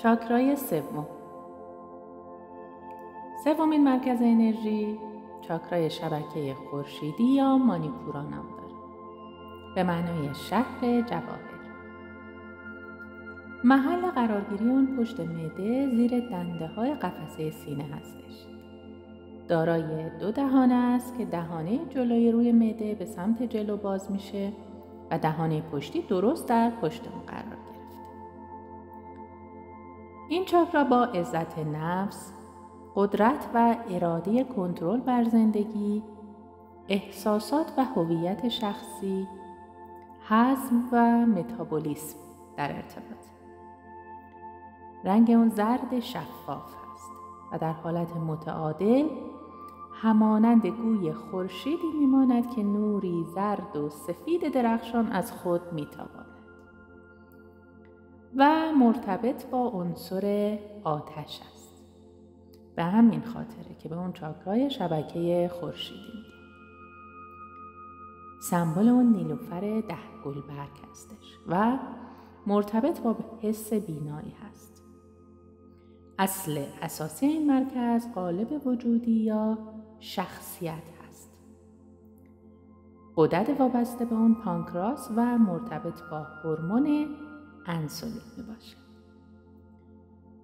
چاکرای سومین مرکز انرژی چاکرای شبکه خورشیدی یا مانیپورا نام داره، به معنای شهر جواهر. محل قرارگیری اون پشت معده زیر دنده های قفسه سینه هستش. دارای 2 دهانه است که دهانه جلوی روی معده به سمت جلو باز میشه و دهانه پشتی درست در پشت اون قرار گرفته. این چاکرا با عزت نفس، قدرت و اراده کنترل بر زندگی، احساسات و هویت شخصی، هضم و متابولیسم در ارتباط. رنگ اون زرد شفاف است و در حالت متعادل همانند گوی خورشیدی میماند که نوری زرد و سفید درخشان از خود میتاباند و مرتبط با عنصر آتش است. به همین خاطره که به اون چاکرای شبکه خورشیدی میگه. سمبل اون نیلوفر 10 گلبرگ هستش و مرتبط با حس بینایی هست. اصل اساسی این مرکز قالب وجودی یا شخصیت هست. غدد وابسته به اون پانکراس و مرتبط با هورمون انسولین میباشه.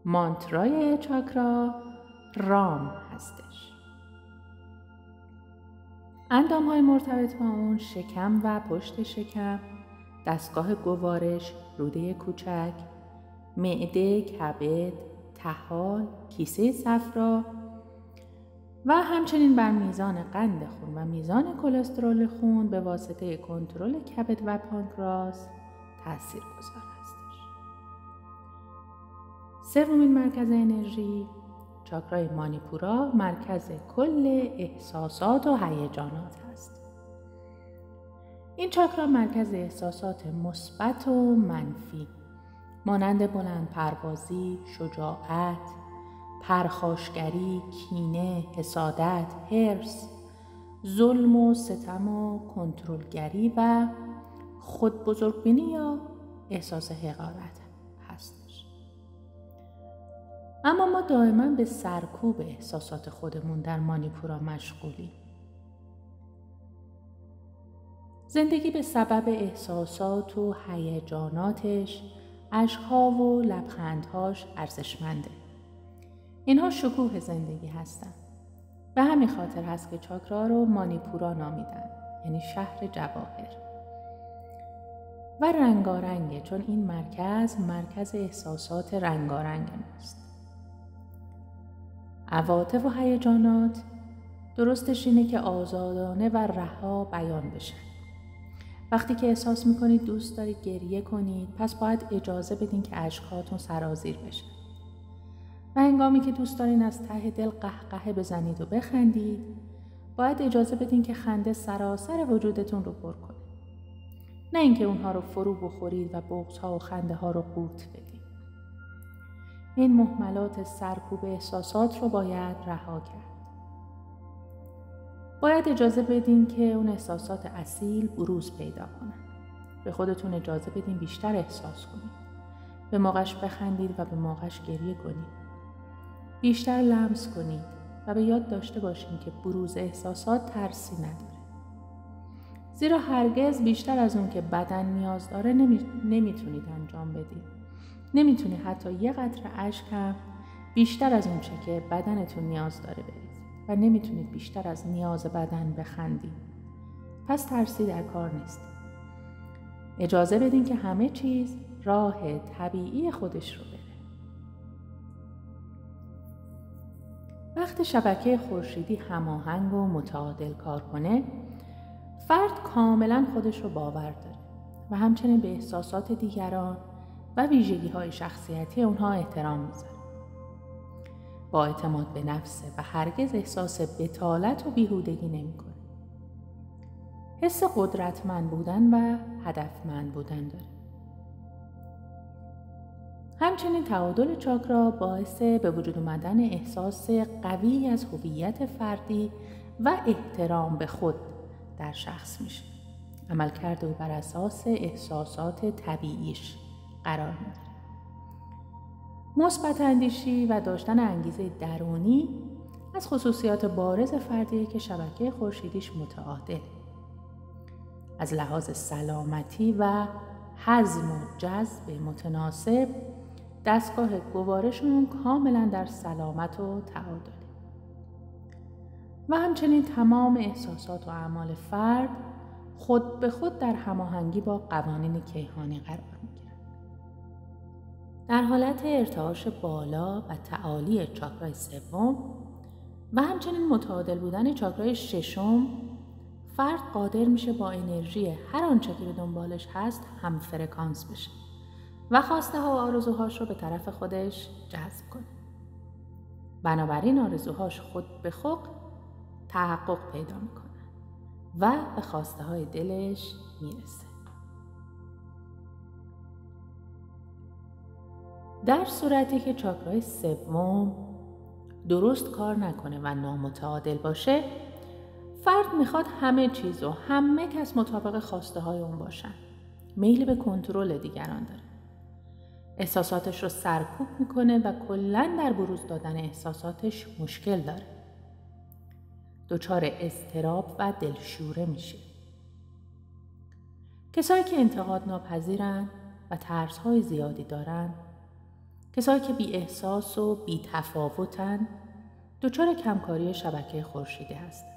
مانترای چاکرا رام هستش. اندام‌های مرتبط با اون شکم و پشت شکم، دستگاه گوارش، روده کوچک، معده، کبد، طحال، کیسه صفرا و همچنین بر میزان قند خون و میزان کلسترول خون به واسطه کنترل کبد و پانکراس تاثیرگذار هستش. سومین مرکز انرژی چاکرای مانیپورا مرکز کل احساسات و هیجانات است. این چاکرا مرکز احساسات مثبت و منفی مانند بلند پروازی، شجاعت، پرخاشگری، کینه، حسادت، حرص، ظلم و ستم و کنترلگری و خود بزرگبینی یا احساس حقارت هستش. اما ما دائما به سرکوب احساسات خودمون در مانیپورا مشغولیم. زندگی به سبب احساسات و هیجاناتش، اشک‌ها و لبخندهاش ارزشمنده. اینها شکوه زندگی هستن. به همین خاطر هست که چاکرا رو مانیپورا نامیدن، یعنی شهر جواهر. و رنگارنگه، چون این مرکز احساسات رنگارنگ ماست. عواطف و هیجانات درستش اینه که آزادانه و رها بیان بشن. وقتی که احساس میکنید دوست دارید گریه کنید، پس باید اجازه بدین که اشکاتون سرازیر بشه. و هنگامی که دوست دارین از ته دل قهقه بزنید و بخندید، باید اجازه بدین که خنده سراسر وجودتون رو پر کنه. نه اینکه اونها رو فرو بخورید و بغض‌ها و خنده ها رو قورت بدید. این مهملات سرکوب احساسات رو باید رها کرد. باید اجازه بدین که اون احساسات اصیل بروز پیدا کنن. به خودتون اجازه بدین بیشتر احساس کنید. به موقعش بخندید و به موقعش گریه کنید. بیشتر لمس کنید و به یاد داشته باشین که بروز احساسات ترسی نداره. زیرا هرگز بیشتر از اون که بدن نیاز داره نمیتونید انجام بدید. نمیتونید حتی یه قطره اشک هم بیشتر از اون چه که بدنتون نیاز داره برید و نمیتونید بیشتر از نیاز بدن بخندید. پس ترسی در کار نیست. اجازه بدین که همه چیز راه طبیعی خودش رو بره. وقتی شبکه خورشیدی هماهنگ و متعادل کار کنه، فرد کاملا خودش رو باور داره و همچنین به احساسات دیگران و ویژگی‌های شخصیتی اونها احترام میذاره. با اعتماد به نفسه و هرگز احساس بطالت و بیهودگی نمی‌کنه. حس قدرتمند بودن و هدفمند بودن داره. همچنین تعادل چاکرا باعث به وجود آمدن احساس قوی از هویت فردی و احترام به خود در شخص میشه. عملکرد او بر اساس احساسات طبیعیش قرار میگیره. مثبت اندیشی و داشتن انگیزه درونی از خصوصیات بارز فردیه که شبکه خورشیدیش متعادل. از لحاظ سلامتی و هضم و جذب متناسب، دستگاه گوارشون کاملا در سلامت و تعادل. و همچنین تمام احساسات و اعمال فرد خود به خود در هماهنگی با قوانین کیهانی قرار می‌گیرند. در حالت ارتعاش بالا و تعالی چاکرای سوم و همچنین متعادل بودن چاکرای ششم، فرد قادر میشه با انرژی هر آنچه که به دنبالش هست هم فرکانس بشه و خواسته ها و آرزوهاش رو به طرف خودش جذب کنه. بنابراین آرزوهاش خود به خود تحقق پیدا میکنه و به خواسته های دلش میرسه. در صورتی که چاکرای سوم درست کار نکنه و نامتعادل باشه، فرد میخواد همه چیز و همه کس مطابق خواسته های اون باشن. میل به کنترل دیگران داره. احساساتش رو سرکوب میکنه و کلاً در بروز دادن احساساتش مشکل داره. دچار اضطراب و دلشوره میشه. کسایی که انتقاد ناپذیرن و ترس‌های زیادی دارن، کسایی که بی احساس و بی تفاوتن، دچار کمکاری شبکه خورشیدی هستن.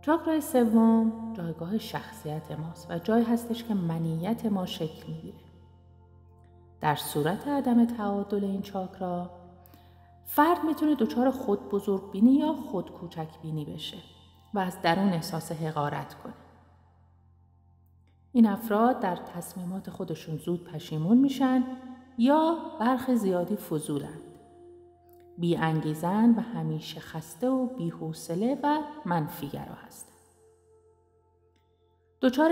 چاکرای سوم جایگاه شخصیت ماست و جایی هستش که منیت ما شکل میگیره. در صورت عدم تعادل این چاکرا، فرد میتونه دچار خود بزرگ بینی یا خود کوچک بینی بشه و از درون احساس حقارت کنه. این افراد در تصمیمات خودشون زود پشیمون میشن یا برخی زیادی فضولن. بی انگیزن و همیشه خسته و بی حوصله و منفیگرا هستن. دچار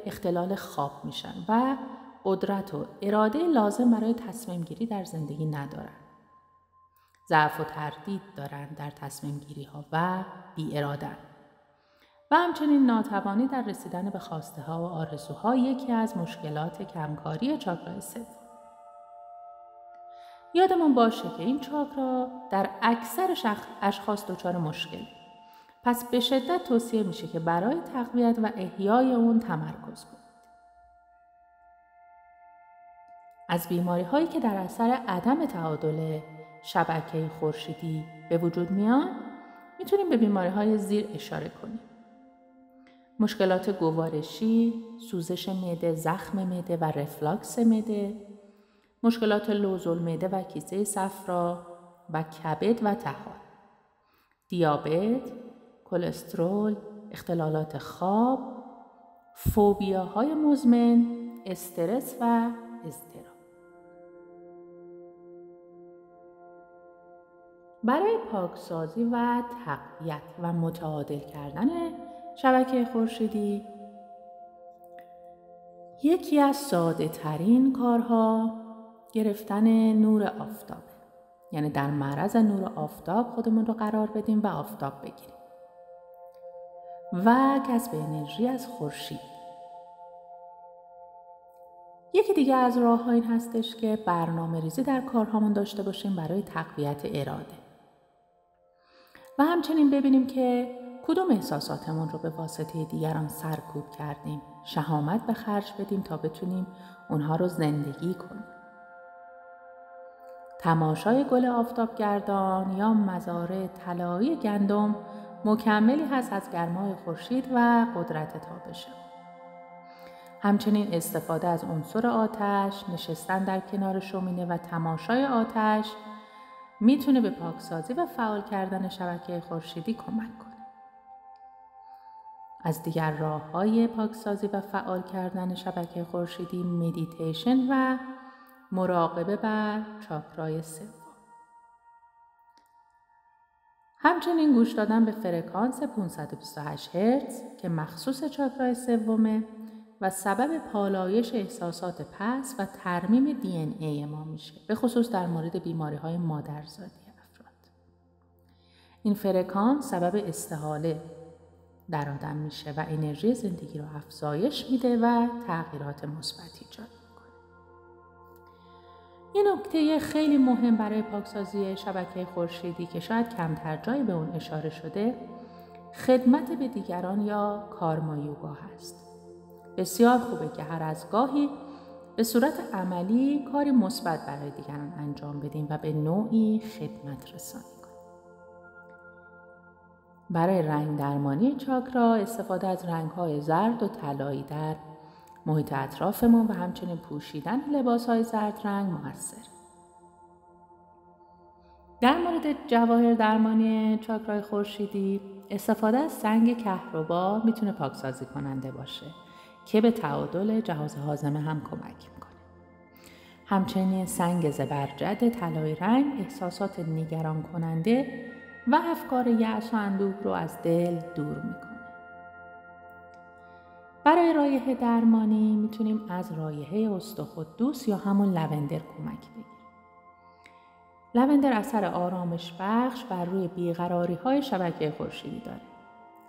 اختلال خواب میشن و قدرت و اراده لازم برای تصمیم گیری در زندگی ندارن. ضعف و تردید دارن در تصمیم گیری ها و بی ارادن. و همچنین ناتوانی در رسیدن به خواسته ها و آرزوها یکی از مشکلات کمکاری چاکرای سوم. یادمون باشه که این چاکرا در اکثر اشخاص دچار مشکل. پس به شدت توصیه میشه که برای تقویت و احیای اون تمرکز کنید. از بیماری هایی که در اثر عدم تعادل شبکه خورشیدی به وجود میان، میتونیم به بیماری های زیر اشاره کنیم. مشکلات گوارشی، سوزش معده، زخم معده و رفلاکس معده، مشکلات لوزالمعده و کیسه صفرا و کبد و طحال، دیابت، کلسترول، اختلالات خواب، فوبیاهای مزمن، استرس و اضطراب. برای پاکسازی و تقویت و متعادل کردن شبکه خورشیدی، یکی از ساده ترین کارها گرفتن نور آفتاب، یعنی در معرض نور آفتاب خودمون رو قرار بدیم و آفتاب بگیریم و کسب انرژی از خورشید. یکی دیگه از راه‌ها این هستش که برنامه‌ریزی در کارهامون داشته باشیم برای تقویت اراده و همچنین ببینیم که کدوم احساساتمون رو به واسطه دیگران سرکوب کردیم، شهامت به خرج بدیم تا بتونیم اونها رو زندگی کنیم. تماشای گل آفتابگردان یا مزارع طلایی گندم مکملی هست از گرمای خورشید و قدرت تابش. همچنین استفاده از عنصر آتش، نشستن در کنار شومینه و تماشای آتش میتونه به پاکسازی و فعال کردن شبکه خورشیدی کمک کنه. از دیگر راه‌های پاکسازی و فعال کردن شبکه خورشیدی مدیتیشن و مراقبه بر چاکرای سوم. همچنین گوش دادن به فرکانس 528 هرتز که مخصوص چاکرای سومه و سبب پالایش احساسات پس و ترمیم DNA ما میشه، به خصوص در مورد بیماری‌های مادرزادی افراد. این فرکانس سبب استحاله در آدم میشه و انرژی زندگی رو افزایش میده و تغییرات مثبتی ایجاد میکنه. یه نکته خیلی مهم برای پاکسازی شبکه خورشیدی که شاید کمتر جایی به اون اشاره شده، خدمت به دیگران یا کارمایوگاه است. بسیار خوبه که هر از گاهی به صورت عملی کاری مثبت برای دیگران انجام بدیم و به نوعی خدمت رسانی کنیم. برای رنگ درمانی چاکرا استفاده از رنگ‌های زرد و طلایی در محیط اطرافمون و همچنین پوشیدن لباس‌های زرد رنگ موثر. در مورد جواهر درمانی چاکرای خورشیدی، استفاده از سنگ کهربا میتونه پاکسازی کننده باشه که به تعادل جهاز هاضمه هم کمک میکنه. همچنین سنگ زبرجد طلایی رنگ احساسات نگران کننده و افکار یأس و اندوه رو از دل دور میکنه. برای رایحه درمانی میتونیم از رایحه استخوان‌دوست یا همون لوندر کمک بگیریم. لوندر اثر آرامش بخش بر روی بیقراری‌های شبکه خورشیدی داره.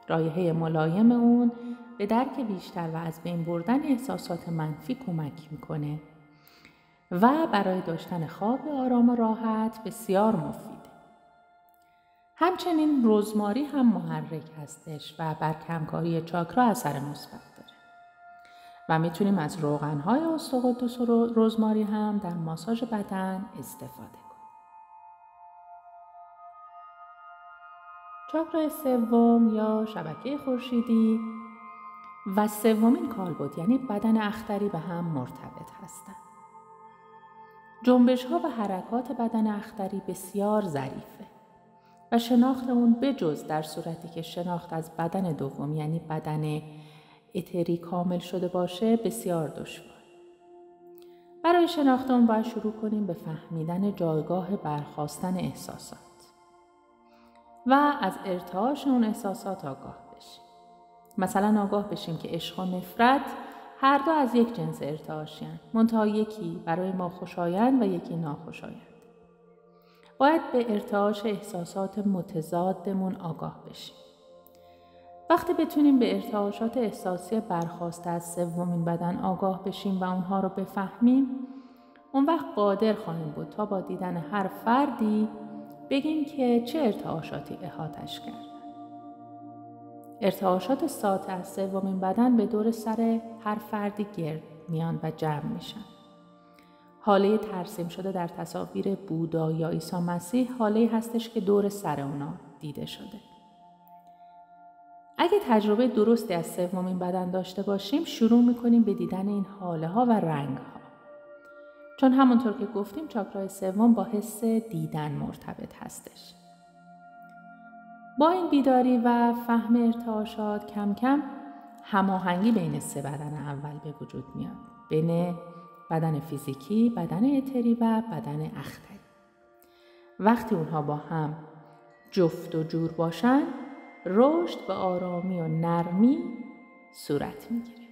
رایحه ملایم اون به درک بیشتر و از بین بردن احساسات منفی کمک میکنه و برای داشتن خواب آرام و راحت بسیار مفیده. همچنین رزماری هم محرک هستش و بر کمکاری چاکرا اثر مثبت داره. و میتونیم از روغن‌های استخوان‌دوست و رزماری هم در ماساژ بدن استفاده کنیم. چاکرای سوم یا شبکه خورشیدی و سومین کالبد یعنی بدن اختری به هم مرتبط هستند. جنبش‌ها و حرکات بدن اختری بسیار ظریفه و شناخت اون بجز در صورتی که شناخت از بدن دوم یعنی بدن اتری کامل شده باشه بسیار دشوار. برای شناخت اون باید شروع کنیم به فهمیدن جایگاه برخاستن احساسات و از ارتعاش اون احساسات آگاه بشیم. مثلا آگاه بشیم که عشق و نفرت هر دو از یک جنس ارتعاشی‌اند، منتها یکی برای ما خوشایند و یکی ناخوشایند. باید به ارتعاش احساسات متضادمون آگاه بشیم. وقتی بتونیم به ارتعاشات احساسی برخاسته از سومین بدن آگاه بشیم و اونها رو بفهمیم، اون وقت قادر خواهیم بود تا با دیدن هر فردی بگیم که چه ارتعاشاتی احاطش کرد. ارتعاشات ساطع از سومین بدن به دور سر هر فردی گرد میان و جمع میشن. حاله ترسیم شده در تصاویر بودا یا عیسی مسیح حاله هستش که دور سر اونا دیده شده. اگه تجربه درستی از سومین بدن داشته باشیم شروع میکنیم به دیدن این حاله ها و رنگ ها. چون همونطور که گفتیم چاکرای سوم با حس دیدن مرتبط هستش. با این بیداری و فهم ارتعاشات کم کم هماهنگی بین سه بدن اول به وجود میاد. بین بدن فیزیکی، بدن اتری و بدن اختری. وقتی اونها با هم جفت و جور باشن، رشد به آرامی و نرمی صورت میگیره.